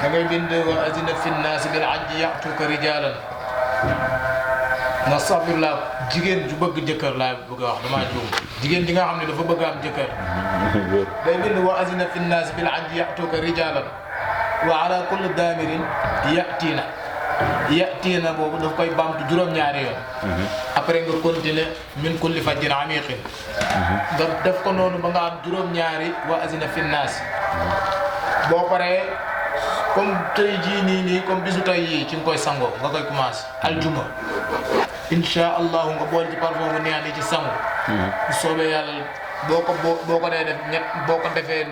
da ngay bind wa azina fi nnaasi bil hajji ya'tuuka rijaalan nastaghfirullah jigéen ju bëgg jëkkër laa bëgg a wax damaa juum jigéen ji nga xam ne dafa bëgg am jëkkër day bind wa azina fi nnaasi bil hajji ya'tuuka rijaalan wa ala kulli daamirin ya'tiina boobu daf koy baamtu juróom-ñaari yoon après nga continuer min kulli fajjin amiqin nga def ko noonu ba nga am juróom-ñaari wa azina fi nnaasi boo paree comme tey jii nii comme bisu tey yii ci nga koy sangoo nga koy commencé aljuma insha allahu nga boole ci parfum bu neex ni ci sangu bu soobee yàlla boo ko dee def boo ko defee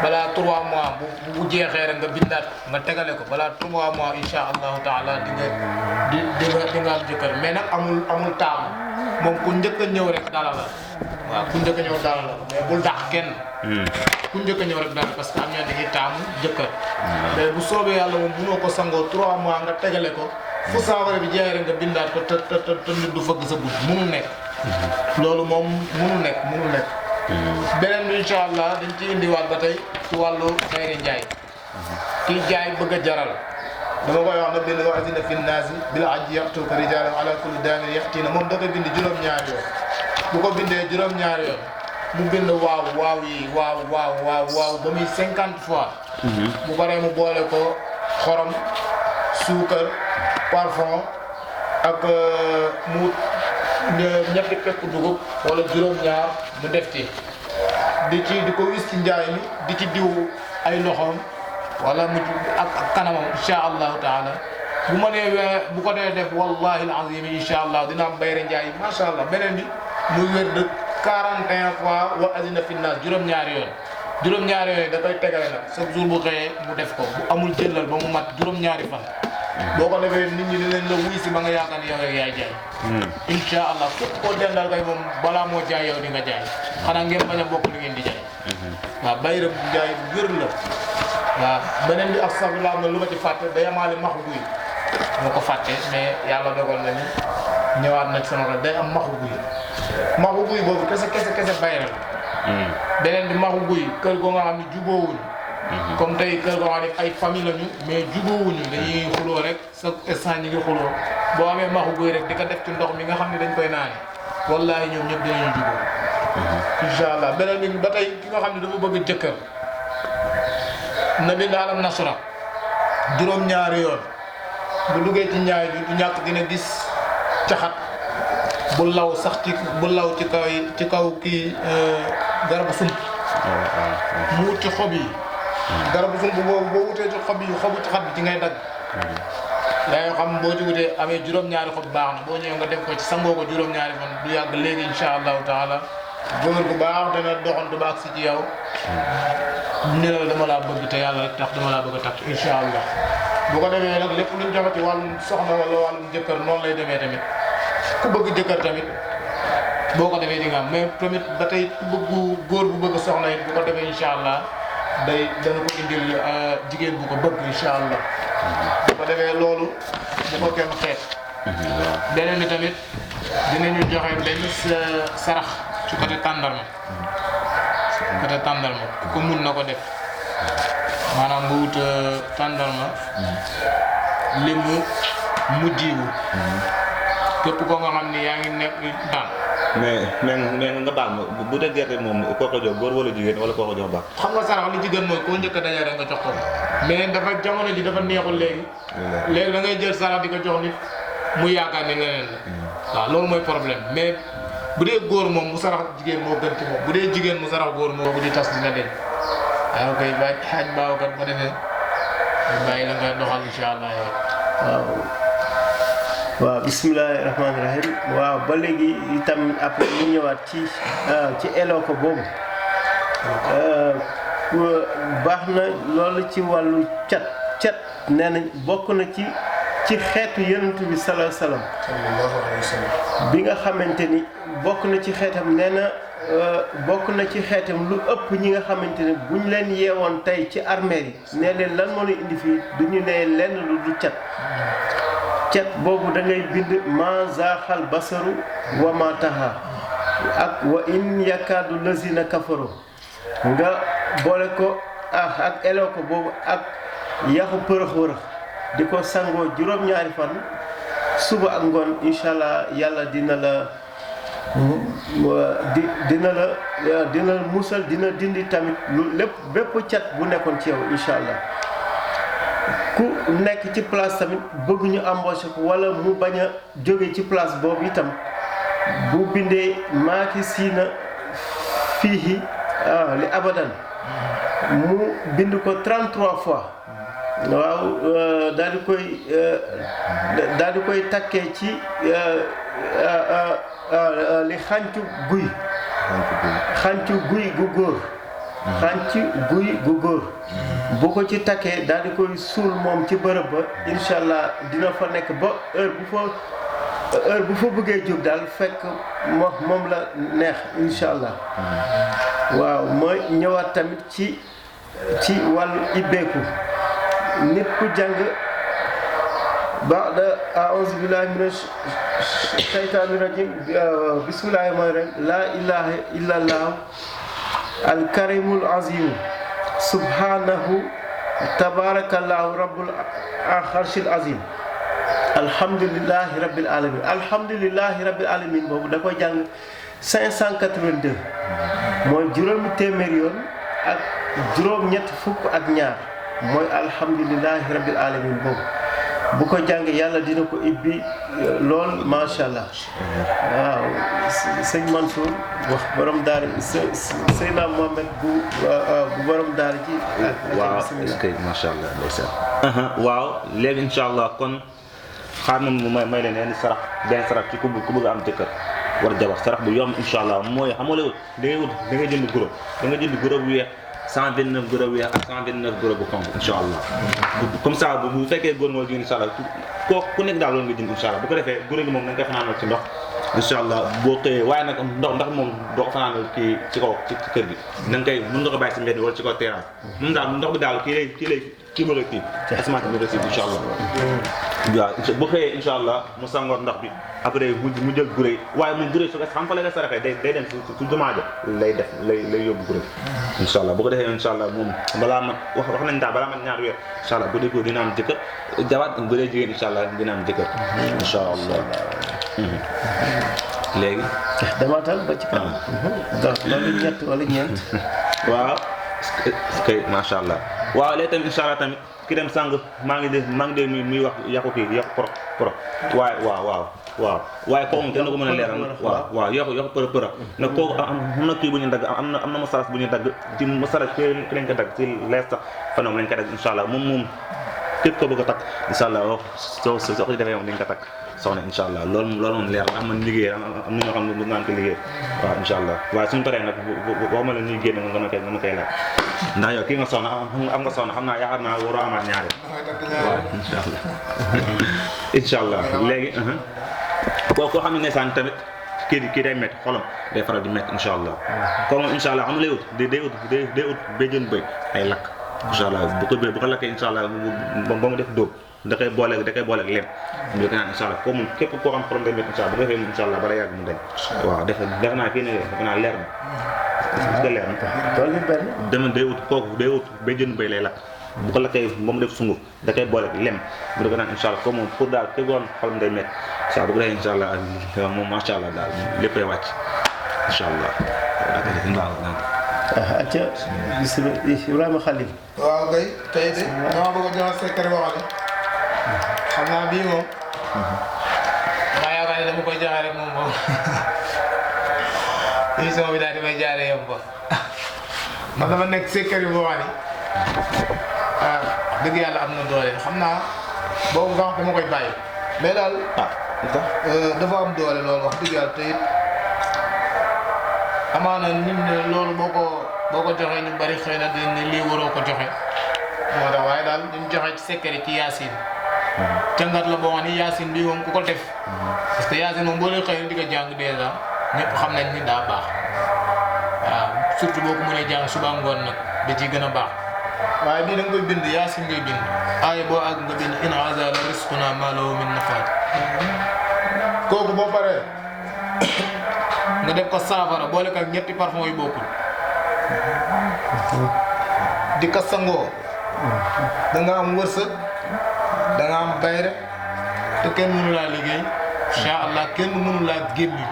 balaa 3 mois bu jeexee rek nga bindaat nga tegale ko balaa 3 mois insha allahu taala di nga am jëkkër mais nag amul taamu moom ku njëkk a ñëw rek dala la waaw ku njëkk a ñëw dala la mais bul dàq kenn ku njëkk a ñëw rek dala parce que am ñoo dañuy taamu jëkkër mais bu soobee yàlla moom mënoo ko sangoo 3 mois nga tegale ko fu saafara bi jeexee rek nga bindaat ko te nit du fëgg sa bunt mënul nekk loolu moom mënul nekk beneen bi incha allah dañ ci indiwaat ba tey ci wàllu bayre njaay kii jaay bëgg a jaral dama koy wax na bind wa azina fi nnaasi bil hajji ya'tuuka rijaalan ala kulli daamirin ya'tiina moom da koy bind juróom-ñaari yoon bu ko bindee juróom-ñaari yoon mu bind waaw ba muy 50 fois bu paree mu boole ko xorom suukar parfum ak mu ñetti pepp dugub wala juróom-ñaar mu def ci di ko wis ci njaay mi di ci diw ay loxoom wala mu ak kanamam insha allahu taala bu ko dee def wallahi alazim insha allah dina am bayre njaay masha allah beneen bi muy wér de 41 fois wa azina fi nnaas juróom-ñaari yoon da koy tegale nag chaque jour bu xëyee mu def ko bu amul jëlal ba mu mat juróom-ñaari fan boo ko defee nit ñi dinañ la wuy si ba nga yaakaar ni yow rek yaay jaay insha allah képp koo dendal kay moom balaa moo jaay yow di nga jaay xanaa ngeen bañ a bokk li ngeen di jaay waaw bayre bu jaay bu wér la waaw beneen bi ak safla am na lu ma ci fàtte day amaale maxu guy moo ko fàtte mais yàlla dogal na ni ñëwaat na ci sama xel day am maxu guy boobu kese bayre la beneen bi maxu guy kër goo nga xam ne jubóowuñ comme tey kër goo xam ne ay famille lañu mais jubóowuñu dañuy xuloo rek sa instant ñi ngi xuloo boo amee maxu guy rek di ko def ci ndox mi nga xam ne dañ koy naane wallahi ñoom ñëpp dañuy jubóo insha allah beneen bi ba tey ki nga xam ne dafa bëgg jëkkër na bi daalam nasra juróom-ñaari yoon bu duggee ci ñaay bi du ñàkk dina gis caxat bu law sax ci kaw kii garabu sump mu wut ci xob yi garabu sump boobu boo wutee ci xob yi xobu caxat bi ci ngay dagg yaa xam boo ci wutee amee juróom-ñaari xob baax na boo ñëwee nga def ko ci sangoo ko juróom-ñaari fan du yàgg léegi insha allahu taala góor gu baax dana doxantu ba agsi ci yow ñu ne la dama laa bëgg te yàlla rek tax dama laa bëgg a tax insha allah bu ko defee nag lépp luñ joxe ci wàllum soxna wala wàllum jëkkër noonu lay demee tamit ku bëgg jëkkër tamit boo ko defee di nga am mais tamit ba tey ku bëgg góor bu bëgg soxna it bu ko defee insha allah dana ko indil jigéen bu ko bëgg insha allah bu ko defee loolu bu ko kenn xeet beneen bi tamit dinañu joxe benn sarax ci côté tàndarma ku ko mun na ko def maanaam nga wut tàndarma limu mu jiwu képp ko nga xam ni yaa ngi nekk daan mais nga baal ma bu dee gerte moom koo ko jox góor wala jigéen wala koo ko jox baax xam nga sarax li jigéen mooy koo njëkk a dajale rek nga jox ko mais dafa jamono ji dafa neexul léegi da ngay jël sarax di ko jox nit mu yaakaar ne leneen la waaw loolu mooy problème mais bu dee góor moom mu sarax jigéen moo gën ci moom bu dee jigéen mu sarax góor moo bu di tas dina deñ waaw koy bàyyi xaaj baawakat ba defee bàyyi la nga doxal insha allah yow waaw bismillahi rahmaani rahim waaw ba léegi itam après ñu ñëwaat ci eloko boobu baax na loolu ci wàllu cat nee na bokk na ci xeetu yonent bi sallallahu alayhi wasallam bi nga xamante ni bokk na ci xeetam nee na bokk na ci xeetam lu ëpp ñi nga xamante ni buñ leen yeewoon tey ci armeel yi nee leen lan moo leen indi fii du ñu ne lenn lu du cat boobu da ngay bind ma zaaxal basaru wa ma taha ak wa in yakaadu lazina kafaru nga boole ko ak eloo ko boobu ak yaxu përëx wërëx di ko sangoo juróom-ñaari fan suba ak ngoon incha allah yàlla dina la dina la musal dina dindi tamit lu lépp bépp cat bu nekkoon ci yow incha allah ku nekk ci place tamit bëgg ñu embauché ko wala mu bañ a jóge ci place boobu itam bu bindee maaki siina fii li abadan mu bind ko 33 fois waaw daal di koy takkee ci li xàncu guy gu góor xàncu guy gu góor bu ko ci takkee daal di koy suul moom ci bërëb ba incha allah dina fa nekk ba heure bu fa bëggee jóg daal fekk moom la neex incha allah waaw mooy ñëwaat tamit ci wàllu ibbeeku nit ku jàng ba'da a'uuzu billahi minash shaytaani rajim bismillahi rahmaani rahim laa ilaha illallah alkarimul azim subhanahu tabarakallahu rabbul arshil azim alhamdulillahi rabbil alamin boobu da koy jàng 582 mooy juróomi téeméeri yoon ak juróom-ñett fukk ak ñaar mooy alhamdulillahi rabbil alamin boobu bu ko jàngee yàlla dina ko ibbi lool macha allah waaw sëñ Mansour wax borom daara Seydina Mohamed bu borom daara ji. waaw est-ce que macha allah ndeysaan. waaw léegi incha allah kon xaar na mu may leen indi sarax benn sarax ci ku bëgg am jëkkër war jabar sarax bu yomb incha allah mooy xam nga lay wut da ngay jënd guro bu weex 129 guro bu weex ak 129 guro bu xonq incha allah comme ça bu fekkee góor moo jigéen incha allah ku nekk daal loolu nga jënd incha allah bu ko defee guro gi moom da nga koy fanaanal ci ndox incha allah boo xëyee waaye nag ndax moom doo ko fanaanal kii ci kaw ci kër gi da nga koy mën nga ko bàyyi si mbedd wala ci kaw terrasse moom daal ndox bi daal kii bëgg a kii asamaati bëgg a kii incha allah waaw bu xëyee incha allah mu sangoor ndox bi après mu jël guro yi waaye moom guro yi su ko xam fa la nga saraxee day dem su jumaa ja lay yóbbu guro yi incha allah bu ko defee incha allah moom balaa mat wax nañ daal balaa mat ñaari weer incha allah bu dee góor dina am jëkkër jabaat bu dee jigéen incha allah dina am jëkkër incha allah léegi damatal ba ci kanam loolu ñett wala ñeent waaw kay macha allah waaw léegi tamit incha allah tamit ki dem sàng maa ngi dee muy wax yàqu pro waaye kooku kenn ko mën a leeral waaw yàqu pro nag kooku am na kii bu ñu dagg am na masaras bu ñu dagg ci masaras ki lañ ko dagg ci lees sax fanoom lañ ko dagg incha allah moom képp ko bëgg a takk incha allah soo ko ci defee moom dañ ko takk soxna incha allah loolu moom leer am na liggéey am na ñoo xam ne bëgg naan ko liggéey waaw incha allah waaye suñu paree nag boo ma la ñuy génn nga ma koy laaj ndax yow kii nga soxna am nga soxna xam naa yaakaar naa waroo amaat ñaari waaw incha allah incha allah léegi koo xam ne ndeysaan tamit kii day métti xolam day faral di métti incha allah kooku moom incha allah xam nga lay ut day ut béjjën bëy ay lakk incha allah bu ko lakkee incha allah ba mu def dóob da koy booleeg lem ñu ko naan incha allah comme képp koo xam xolam day métti incha allah bu ko defee incha allah bala yàgg mu dañ waaw def naa kii ne defe naa leer na est-ce que leer na dama day ut béjjën bëy lay lakk bu ko lakkee ba mu def sunguf da koy booleeg lem bu da ko naan incha allah comme moom pour daal képp koo xam xolam day métti incha allah bu ko defee incha allah moom macha allah daal léppay wàcc incha allah acca bisimilah Ibrahima Khalil. waaw kay tey de dama bëgg a jox secret boo xam ne xam naa bii moom maa yaakaar ne dama koy joxe rek moom émission bi daal di may jaaree yomb ba ndax dama nekk secret boo xam ne dëgg yàlla am na doole xam naa boobu nga wax dama koy bàyyi mais daal dafa am doole loolu wax dëgg yàlla te it amaana nit ne loolu boo ko joxee ñu bari xëy na dañ ne lii waroo ko joxe moo tax waaye daal ñu joxe ci secret ci yaasin jàngat la boo xam ni yaasin bii moom ku ko def parce que yaasin moom boo leen xëy na di ko jàng dèjà ñëpp xam nañ ni daa baax waaw surtout boo ko mënee jàng suba ngoon nag da ciy gën a baax waaye bii da nga koy bind yaasin ngay bind aaya boo àgg nga bind in haza la rizquna ma lahu min nafaat kooku boo paree nga def ko saafara boole ko ak ñetti parfum yu bokkul di ko sangoo da nga am wërsëg da nga am bayre te kenn mënu laa liggéey incha allah kenn mënu laa gémmi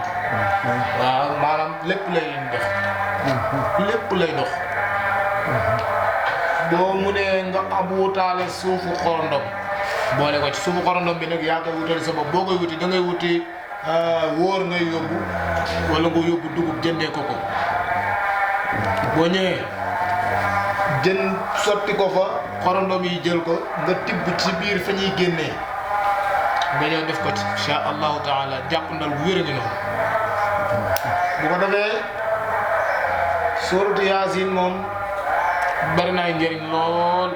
waaw maanaam lépp lay dox lépp lay dox boo mu ne nga ab wutaale suufu xorondom boole ko ci suufu xorondom bi nag yaa koy wutali sa bopp boo koy wuti da ngay wuti wóor ngay yóbbu wala nga yóbbu dugub jëndee ko boo ñëwee jën sotti ko fa xorondom yi jël ko nga tibb ci biir fa ñuy génnee nga ñëw def ko ci incha allahu taala jàpp ndal bu wér a ngi noonu bu ko defee suuratu yaasin moom bari na ay njëriñ lool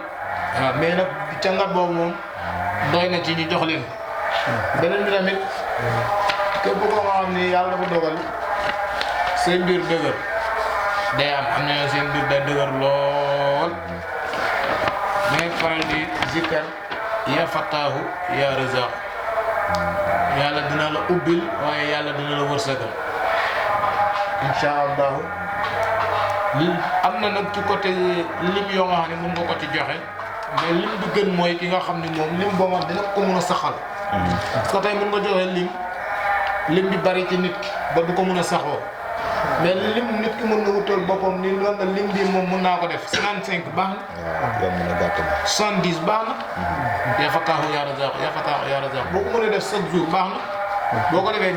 waaw mais nag cangat boobu moom doy na ci ñu jox leen beneen bi tamit képp koo xam ni yàlla dafa dogal seen mbir dëgër day am na ñoo seen mbir day dëgër lool mais faral di zikkar ya fattaahu ya razaq yàlla dina la ubbil waaye yàlla dina la wërsëgal incha allahu li am na nag ci côté lim yoo nga xam ne mën nga ko ci joxe mais lim bi gën mooy ki nga xam ne moom lim boo xam dina ko mën a saxal parce que tey mën nga joxe lim bi bari ci nit ki ba du ko mën a saxoo mais lim nit ki mën na wutal boppam ni loolu nag lim bi moom mën naa ko def 55 baax na. waaw mën na gàtt na. 70 baax na. yaa fataahu yaa razaq yaa fataahu yaa razaq boo ko mënee def chaque jour baax na. boo ko defee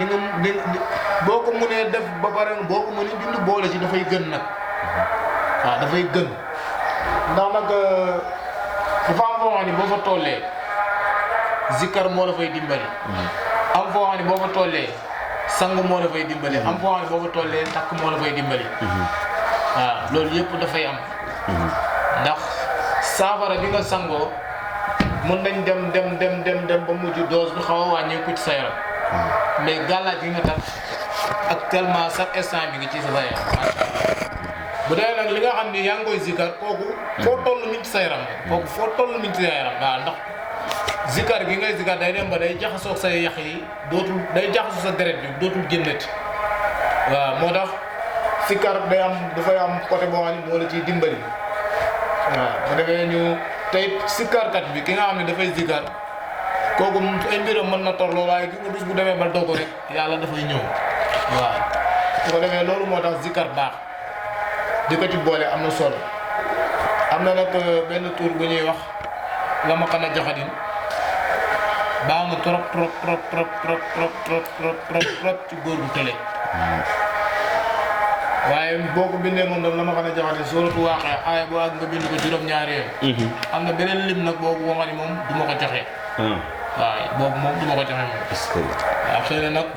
boo ko mënee def ba pare boo ko mënee bind boole ci dafay gën nag. waaw dafay gën ndax nag dafa am foo xam ne boo fa tollee zikkar moo la fay dimbali. am foo xam ne boo fa tollee. sangu moo la fay dimbali am foo xam ne boo fa tollee takk moo la fay dimbali waaw loolu yëpp dafay am ndax saafara bi nga sangoo mën nañ dem ba mujj dose bi xaw a wàññeeku ci sa yaram mais gàllaaj yi nga tax actuellement chaque instant bi ngi ci sa yaram bu dee nag li nga xam ni yaa ngi koy zikar kooku foo toll mi ngi ci sa yaram kooku foo toll mi ngi ci sa yaram waaw ndax zikar gi ngay zikar day dem ba day jaxasoo sa yax yi day jaxasoo sa deret bi dootul génnati waaw moo tax zikar dafay am côté boo xam ne moo la ciy dimbali waaw bu defee ñu tey zikarkat bi ki nga xam ne dafay zikar kooku ay mbiram mën na torloo waaye ki nga bis bu demee ba doog rek yàlla dafay ñëw waaw su ko defee loolu moo tax zikar baax di ko ci boole am na solo am na nag benn tur bu ñuy wax la ma xana jaxadin baax na trop ci góor bu tële waaye boo ko bindee moom nag la ma xam ne jaxate suuratu Waaqia aaya boo ak nga bind ko juróom-ñaari yoon am na beneen lim nag boobu boo xam ne moom du ma ko joxe waaw boobu moom du ma ko joxe moom waaw xëy na nag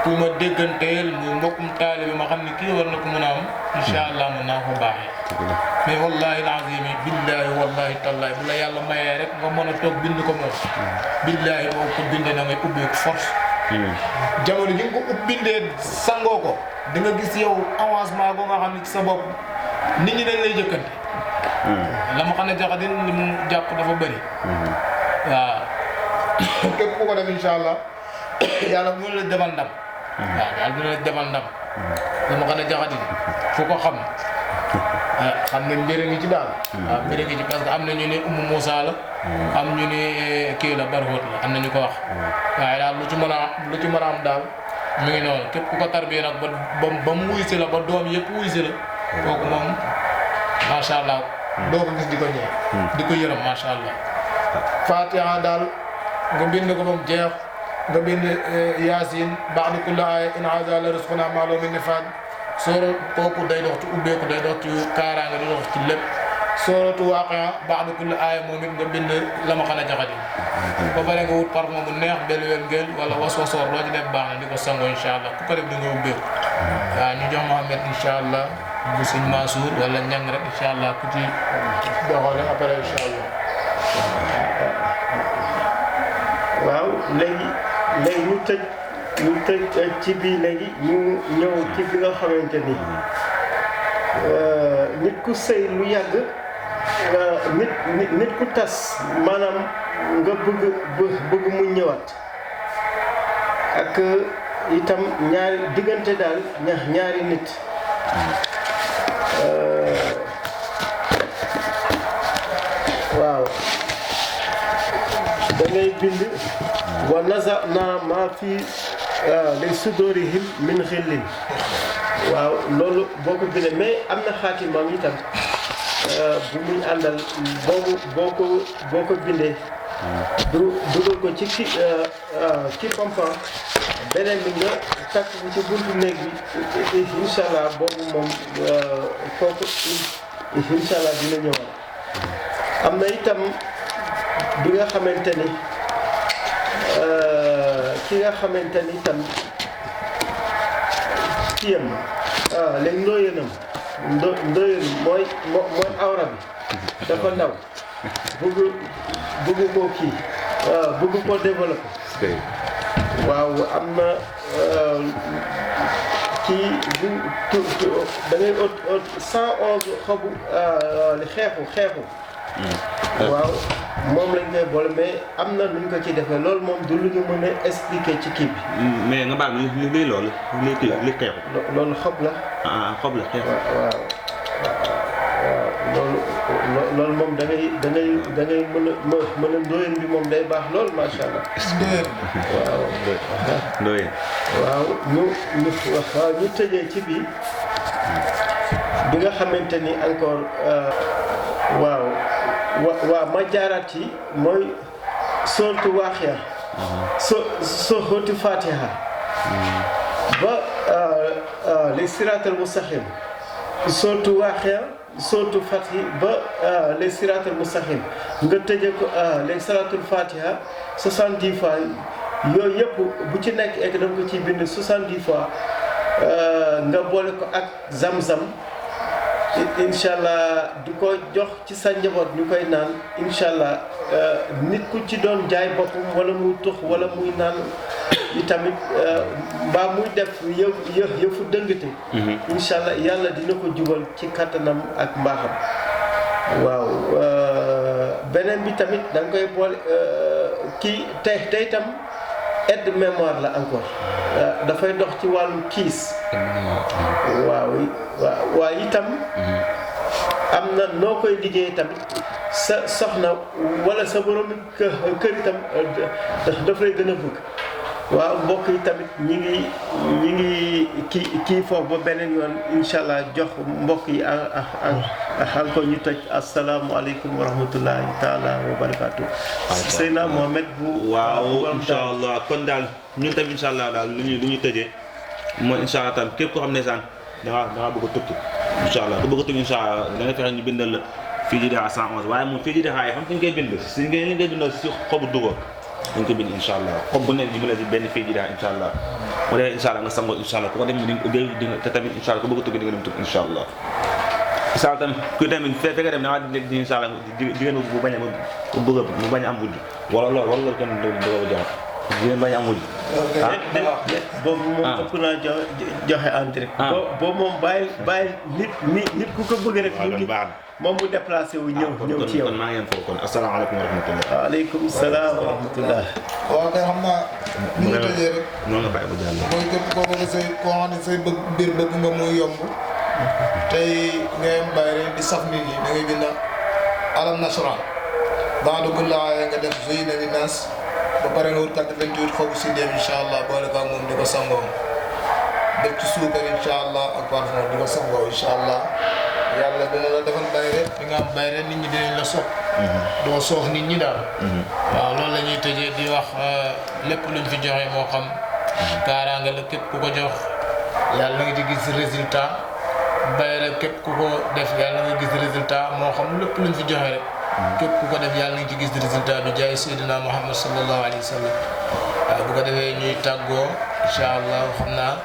ku ma dégganteel muy mbokkum taalibe ma xam ne kii war na ko mën a am incha allah mën naa ko baaxee mais wallahi alazim billahi wallahi tallahi bu la yàlla mayee rek nga mën a toog bind ko moom billahi boo ko bindee na ngay ubbeeku force jamono ji nga ko bindee sangoo ko di nga gis yow avancement boo nga xam ne ci sa bopp nit ñi dañ lay jëkkante la ma xam ne jaxadin li mu jàpp dafa bëri waaw képp ku ko def incha allah yàlla mu la defal ndam waaw yàlla mu la defal ndam la ma xam ne jaxadin fu ko xam xam ne mbir a ngi ci daal waaw mbir a ngi ci parce que am na ñu ne Umu Moussa la am ñu ne kii la Barhut la am na ñu ko wax waaye daal lu ci mën a am daal mi ngi noonu képp ku ko tarbiyee nag ba mu wuy si la ba doom yëpp wuy si la kooku moom macha allah doo ko gis di ko ñëw di ko yërëm macha allah Fatiha daal nga bind ko ba mu jeex nga bind Yaasin ba'da kulli aaya in haadha la rizqunaa maa lahu min nafaad sooro kooku day dox ci ubbeeku day dox ci kaaraange day dox ci lépp sooratu Waaqia ba'da kulli aaya moom it nga bind la ma xana jaxati ba pare nga wut parfum bu neex belwel ngeel wala waswasoor loo ci def baax na di ko sangoo incha allah ku ko def di nga ubbeeku waaw ñu jox Mohamed incha allah bu sëñ Mansour wala ñang rek incha allah ku ci doxale après incha allah waaw léegi ñu tëj ci bii léegi ñu ñëw ci bi nga xamante ni nit ku sëy lu yàgg nit ku tas maanaam nga bëgg mu ñëwaat ak itam ñaari diggante daal ñaari nit waaw da ngay bind wa naza'na ma fi li sudurihim min xillin waaw loolu boo ko bindee mais am na xaatimaam itam bu muy àndal boo ko bindee dugal ko ci ci pompan beneen bi nga takk ko ci buntu néeg bi incha allah boobu moom kooku incha allah dina ñëwaat. am na itam bi nga xamante ni ki nga xamante ni itam kiyam léegi ndóoyéenam ndóoyéen mooy awra bi dafa ndaw bëgg koo kii bëgg koo développé waaw am na kii da ngay ot 111 xobu li xeexu waaw moom lañ koy boole mais am na nuñ ko ci defee loolu moom du lu ñu mën a expliquer ci kii bi. mais nga baal ma lii loolu li xeexu. loolu xob la. xob la xeexu. waaw loolu moom da ngay mën a ndóoyeen bi moom day baax lool macha allah. ndóoyeen. waaw ñu tëjee ci bi nga xamante ni encore waaw ma jaaraat ci mooy sooratu Waaqiya sooratu Faatiha ba li siraatal mustaqim sooratu Waaqiya sooratu Faatiha ba li siraatal mustaqim nga tëjee ko li salaatul Faatiha 70 fois yooyu yëpp bu ci nekk ek danga ko ciy bind 70 fois nga boole ko ak zam-zam incha allah di ko jox ci sa njaboot ñu koy naan incha allah nit ku ci doon jaay boppam wala muy tux wala muy naan itamit mbaa muy def yëfu dëngate. incha allah yàlla dina ko jubal ci kattanam ak mbaaxam. waaw beneen bi tamit da nga koy boole kii tey tam aide mémoire la encore dafay dox ci wàllu kiis. waaw itam am na noo koy liggéey tamit sa soxna wala sa borom kër itam daf lay gën a bëgg. waaw mbokk yi tamit ñi ngi kii foofu ba beneen yoon incha allah jox mbokk yi xal ko ñu toj asalaamualeykum wa rahmatullahi taala wa barakaatu. Seydina Mohamed bu. waaw incha allah kon daal ñun tamit incha allah daal lu ñuy tëjee mooy incha allah tam képp koo xam ne saan da ngaa bëgg a tukki incha allah ku bëgg a tukki incha allah da nga fexe ñu bindal la fii ji daa 111 waaye moom fii ji daa xam fi ñu koy bind si ngeen li ngay bindal si xobu dugub dañ ko bind incha allah xob bu nekk ñu mën a si benn fii ji daa incha allah mu defee incha allah nga sangoo incha allah ku ko dem te tamit incha allah ku bëgg a tukki di nga dem tukki incha allah. incha allah tamit ku tamit fekkee dem da ngaa di incha allah jigéen bu bañ a mu bañ a am wujj wala loolu kenn du ko jox jigéen bañ a am wujj. boobu moom ëpp naa joxe en direct. boobu moom bàyyi nit ku ko bëgg rek. moom mu déplacé wu ñëw ci yow. kon maa ngi leen foofu kon asalaamaaleykum wa rahmatulah. waaleykum salaam wa rahmatulah. waaw kay xam naa. ñu ngi tëjee rek. noonu nga bàyyi ba jàll. mooy képp koo bëgg koo xam ne say bëgg nga muy yomb. tey ngay bàyyi rek di saf nit ñi da ngay bind alam nashrah. baadu kulla aaya nga def zuyyina linnaas ba pare nga wut 88 xobu si dem incha allah boole ko ak moom di ko sangoo. def ci suukar incha allah ak parfum di ko sangoo incha allah. yàlla dina la defal bayre di nga am bayre nit ñi dinañ la sox doo soox nit ñi daal. waaw loolu la ñuy tëjee di wax lépp luñ fi joxe moo xam kaaraanga la képp ku ko jox yàlla nga ci gis résultat bayre képp ku ko def yàlla nga gis résultat moo xam lépp luñ fi joxe rek képp ku ko def yàlla nga ci gis résultat bi jaay Seydina Muhammad sallallahu alayhi wa sallam. waaw bu ko defee ñuy tàggoo incha allah xam naa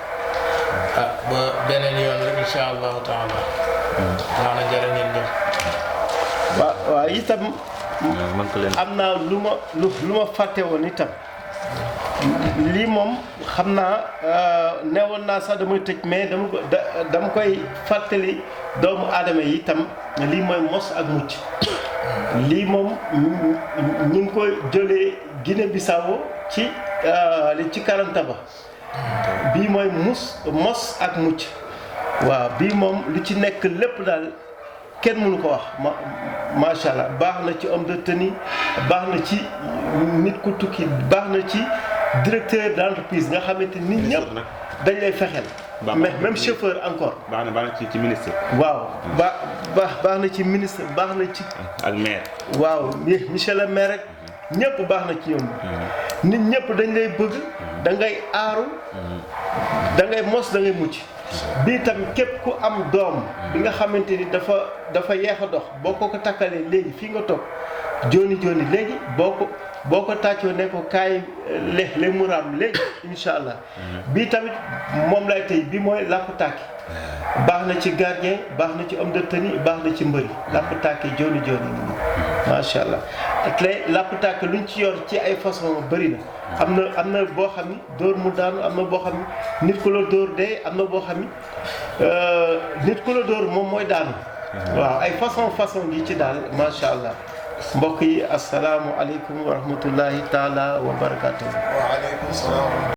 ba beneen yoon rek incha allahu taala. waaw na jërë ngeen ñëw. waaw itam. am naa lu ma fàtte woon itam. lii moom xam naa newoon naa sax damay tëj mais dama koy fàttali doomu aadama yi itam lii mooy mos ak mucc. lii moom ñu ngi koy jëlee Guinée Bissau ci Karantaba. bii mooy mos ak mucc. waaw bii moom lu ci nekk lépp daal kenn mënu ko wax macha allah baax na ci homme de tenue baax na ci nit ku tukki baax na ci directeur d'entreprise nga xamante ni ñëpp dañ lay fexeel. mais même chauffeur encore. baax na ci ministre. waaw baax na ci ministre baax na ci. ak maire. waaw monsieur le maire rek ñëpp baax na ci ñoom. nit ñëpp dañ lay bëgg. da ngay aaru. da ngay mos da ngay mucc. bii tam képp ku am doom. bi nga xamante ni dafa yeex a dox boo ko takkalee léegi fii nga toog jooni léegi boo ko tàccoo ne ko kaay le mu raam léegi incha allah. bii tamit moom lay tey bii mooy làpp tàkki. baax na ci gardien baax na ci homme de tenue baax na ci mbëri làpp tàkki jooni nii macha allah ak lay làpp tàkki luñ ci yor ci ay façon bëri na. am na boo xam ni dóor mu daanu am na boo xam ni nit ku la dóor dee am na boo xam ni nit ku la dóor moom mooy daanu. waaw ay façon gi ci daal macha allah mbokk yi asalaamualeykum wa rahmatullahi taala wa barakatuh. waaleykum salaam.